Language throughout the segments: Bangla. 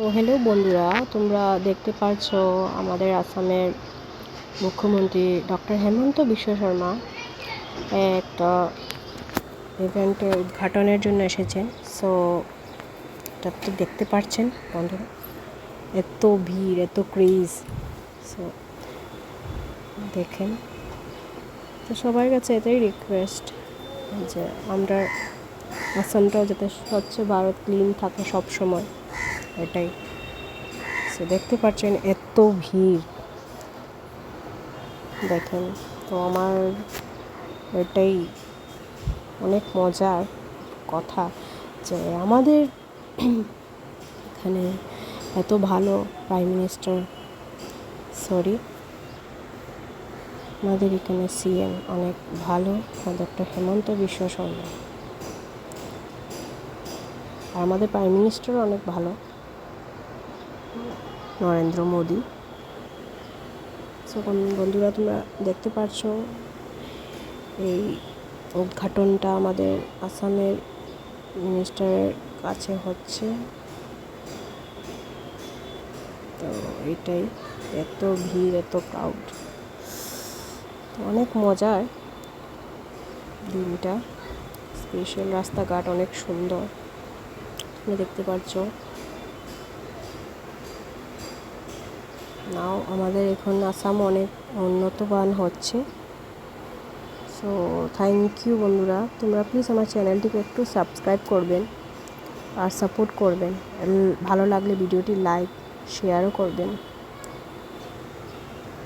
তো হ্যালো বন্ধুরা, তোমরা দেখতে পাচ্ছ আমাদের আসামের মুখ্যমন্ত্রী ডক্টর হেমন্ত বিশ্ব শর্মা একটা ইভেন্টে উদ্ঘাটনের জন্য এসেছেন। সো এটা তো দেখতে পাচ্ছেন বন্ধুরা, এত ভিড়, এত ক্রেজ। সো দেখেন, তো সবার কাছে এটাই রিকোয়েস্ট যে আমরা আসামটাও যাতে স্বচ্ছ ভারত ক্লিন থাকে সব সময়, এটাই। সো দেখতে পাচ্ছেন এত ভিড়, দেখেন। তো আমার এটাই অনেক মজার কথা যে আমাদের এখানে এত ভালো প্রাইম মিনিস্টার, আমাদের এখানে সিএম অনেক ভালো, ডক্টর হেমন্ত বিশ্ব শর্মা। আর আমাদের প্রাইম মিনিস্টার অনেক ভালো, নরেন্দ্র মোদি। সো বন্ধুরা, তোমরা দেখতে পাচ্ছ এই উদ্ঘাটনটা আমাদের আসামের মিনিস্টারের কাছে হচ্ছে। তো এটাই, এত ভিড়, এত ক্রাউড, অনেক মজার দিনটা। স্পেশাল রাস্তাঘাট অনেক সুন্দর, তুমি দেখতে পাচ্ছ। নাও আমাদের এখন আসাম অনেক উন্নতমান হচ্ছে। সো থ্যাংক ইউ বন্ধুরা, তোমরা প্লিজ আমার চ্যানেলটিকে একটু সাবস্ক্রাইব করবেন আর সাপোর্ট করবেন। ভালো লাগলে ভিডিওটি লাইক শেয়ারও করবেন।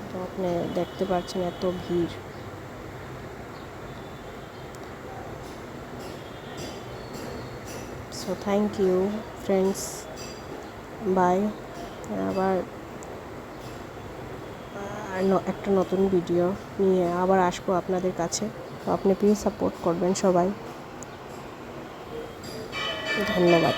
তো আপনি দেখতে পাচ্ছেন এত ভিড়। So thank you friends, bye. আবার একটা নতুন ভিডিও নিয়ে আবার আসবো আপনাদের কাছে। তো আপনি প্লিজ সাপোর্ট করবেন সবাই। ধন্যবাদ।